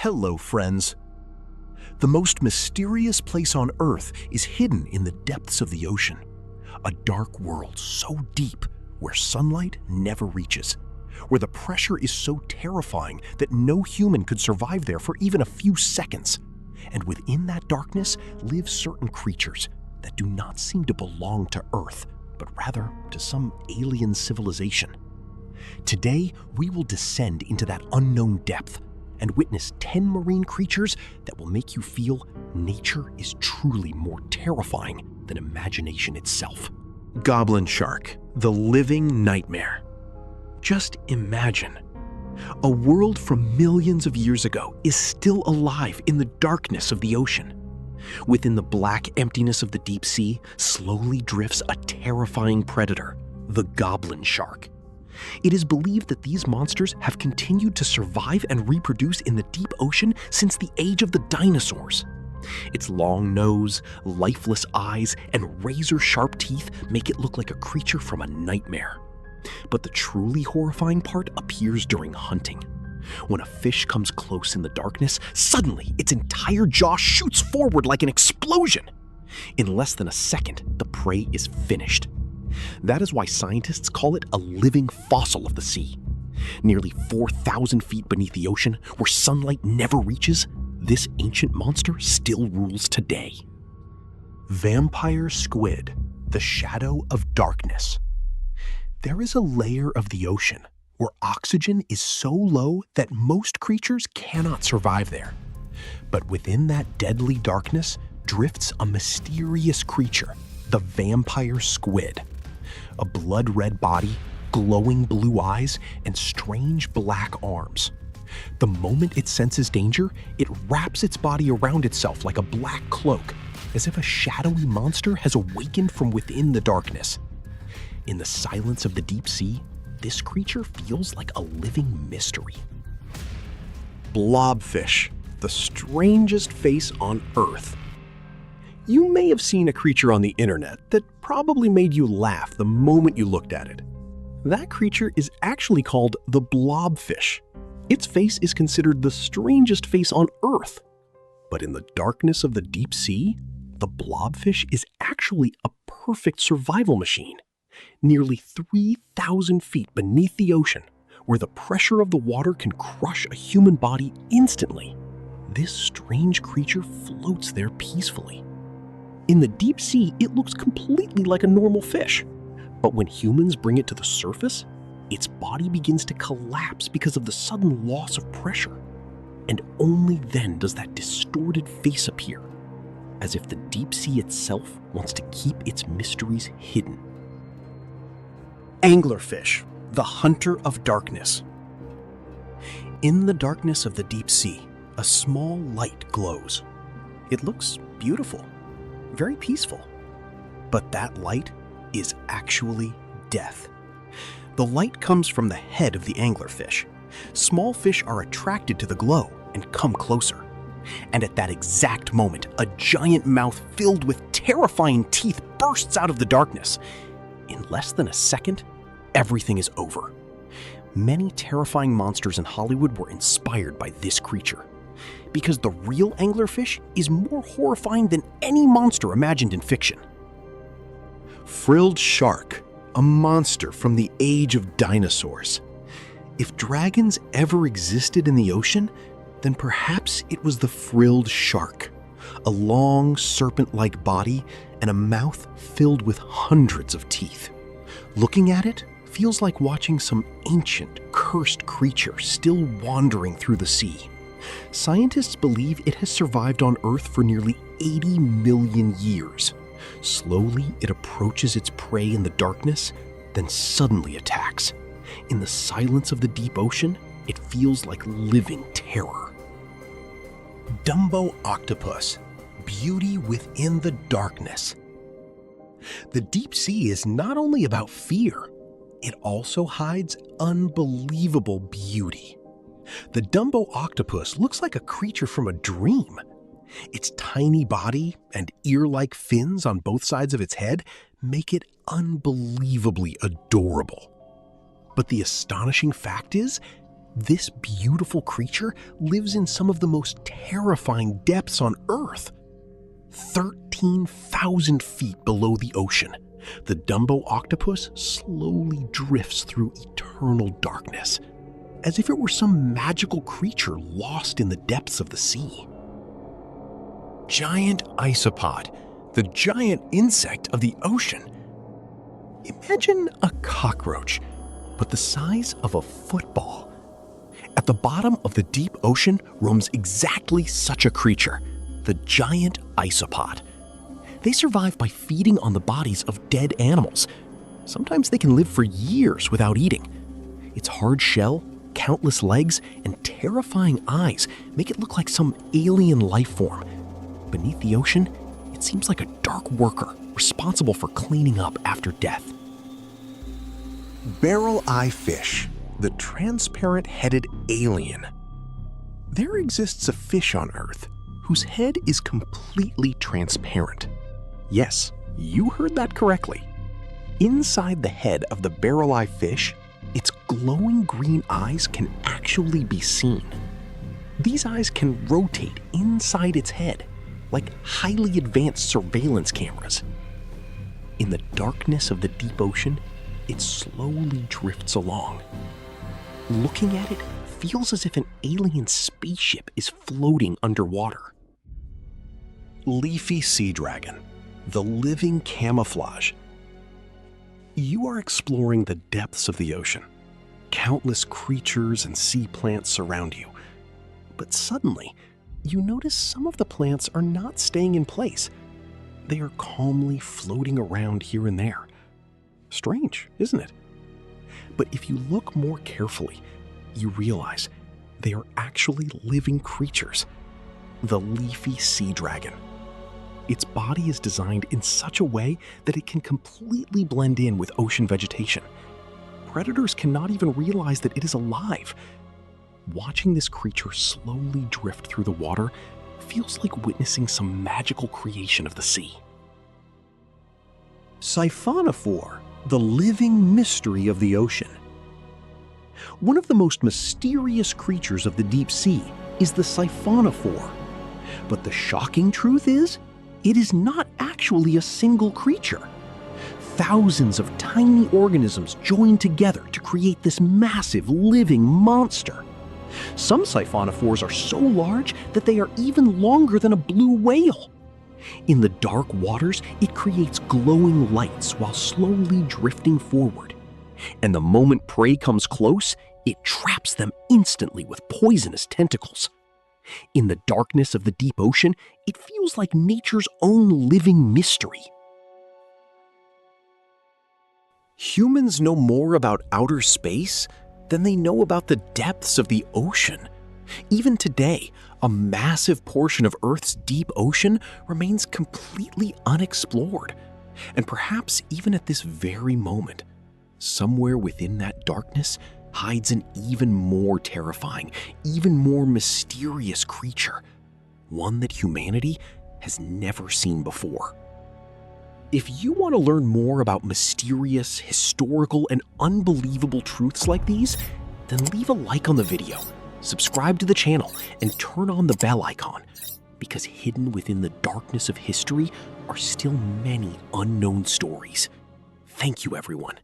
Hello, friends. The most mysterious place on Earth is hidden in the depths of the ocean, a dark world so deep where sunlight never reaches, where the pressure is so terrifying that no human could survive there for even a few seconds. And within that darkness live certain creatures that do not seem to belong to Earth, but rather to some alien civilization. Today, we will descend into that unknown depth and witness 10 marine creatures that will make you feel nature is truly more terrifying than imagination itself. Goblin shark, the living nightmare. Just imagine. A world from millions of years ago is still alive in the darkness of the ocean. Within the black emptiness of the deep sea slowly drifts a terrifying predator, the goblin shark. It is believed that these monsters have continued to survive and reproduce in the deep ocean since the age of the dinosaurs. Its long nose, lifeless eyes, and razor-sharp teeth make it look like a creature from a nightmare. But the truly horrifying part appears during hunting. When a fish comes close in the darkness, suddenly its entire jaw shoots forward like an explosion. In less than a second, the prey is finished. That is why scientists call it a living fossil of the sea. Nearly 4,000 feet beneath the ocean, where sunlight never reaches, this ancient monster still rules today. Vampire squid, the shadow of darkness. There is a layer of the ocean where oxygen is so low that most creatures cannot survive there. But within that deadly darkness drifts a mysterious creature, the vampire squid. A blood-red body, glowing blue eyes, and strange black arms. The moment it senses danger, it wraps its body around itself like a black cloak, as if a shadowy monster has awakened from within the darkness. In the silence of the deep sea, this creature feels like a living mystery. Blobfish, the strangest face on Earth. You may have seen a creature on the internet that probably made you laugh the moment you looked at it. That creature is actually called the blobfish. Its face is considered the strangest face on Earth. But in the darkness of the deep sea, the blobfish is actually a perfect survival machine. Nearly 3,000 feet beneath the ocean, where the pressure of the water can crush a human body instantly, this strange creature floats there peacefully. In the deep sea, it looks completely like a normal fish. But when humans bring it to the surface, its body begins to collapse because of the sudden loss of pressure. And only then does that distorted face appear, as if the deep sea itself wants to keep its mysteries hidden. Anglerfish, the hunter of darkness. In the darkness of the deep sea, a small light glows. It looks beautiful. Very peaceful. But that light is actually death. The light comes from the head of the anglerfish. Small fish are attracted to the glow and come closer. And at that exact moment, a giant mouth filled with terrifying teeth bursts out of the darkness. In less than a second, everything is over. Many terrifying monsters in Hollywood were inspired by this creature. Because the real anglerfish is more horrifying than any monster imagined in fiction. Frilled shark, a monster from the age of dinosaurs. If dragons ever existed in the ocean, then perhaps it was the frilled shark. A long, serpent-like body and a mouth filled with hundreds of teeth. Looking at it feels like watching some ancient, cursed creature still wandering through the sea. Scientists believe it has survived on Earth for nearly 80 million years. Slowly, it approaches its prey in the darkness, then suddenly attacks. In the silence of the deep ocean, it feels like living terror. Dumbo octopus, beauty within the darkness. The deep sea is not only about fear, it also hides unbelievable beauty. The Dumbo octopus looks like a creature from a dream. Its tiny body and ear-like fins on both sides of its head make it unbelievably adorable. But the astonishing fact is, This beautiful creature lives in some of the most terrifying depths on Earth. 13,000 feet below the ocean, the Dumbo octopus slowly drifts through eternal darkness, as if it were some magical creature lost in the depths of the sea. Giant isopod, the giant insect of the ocean. Imagine a cockroach, but the size of a football. At the bottom of the deep ocean roams exactly such a creature, the giant isopod. They survive by feeding on the bodies of dead animals. Sometimes they can live for years without eating. Its hard shell, countless legs, and terrifying eyes make it look like some alien life form. Beneath the ocean, it seems like a dark worker responsible for cleaning up after death. Barrel-eye fish, the transparent-headed alien. There exists a fish on Earth whose head is completely transparent. Yes, you heard that correctly. Inside the head of the barrel-eye fish, its glowing green eyes can actually be seen. These eyes can rotate inside its head, like highly advanced surveillance cameras. In the darkness of the deep ocean, it slowly drifts along. Looking at it feels as if an alien spaceship is floating underwater. Leafy sea dragon, the living camouflage. You are exploring the depths of the ocean. Countless creatures and sea plants surround you. But suddenly, you notice some of the plants are not staying in place. They are calmly floating around here and there. Strange, isn't it? But if you look more carefully, you realize they are actually living creatures. The leafy sea dragon. Its body is designed in such a way that it can completely blend in with ocean vegetation. Predators cannot even realize that it is alive. Watching this creature slowly drift through the water feels like witnessing some magical creation of the sea. Siphonophore, the living mystery of the ocean. One of the most mysterious creatures of the deep sea is the siphonophore. But the shocking truth is, it is not actually a single creature. Thousands of tiny organisms join together to create this massive living monster. Some siphonophores are so large that they are even longer than a blue whale. In the dark waters, it creates glowing lights while slowly drifting forward. And the moment prey comes close, it traps them instantly with poisonous tentacles. In the darkness of the deep ocean, it feels like nature's own living mystery. Humans know more about outer space than they know about the depths of the ocean. Even today, a massive portion of Earth's deep ocean remains completely unexplored. And perhaps even at this very moment, somewhere within that darkness hides an even more terrifying, even more mysterious creature, one that humanity has never seen before. If you want to learn more about mysterious, historical, and unbelievable truths like these, then leave a like on the video, subscribe to the channel, and turn on the bell icon, because hidden within the darkness of history are still many unknown stories. Thank you, everyone.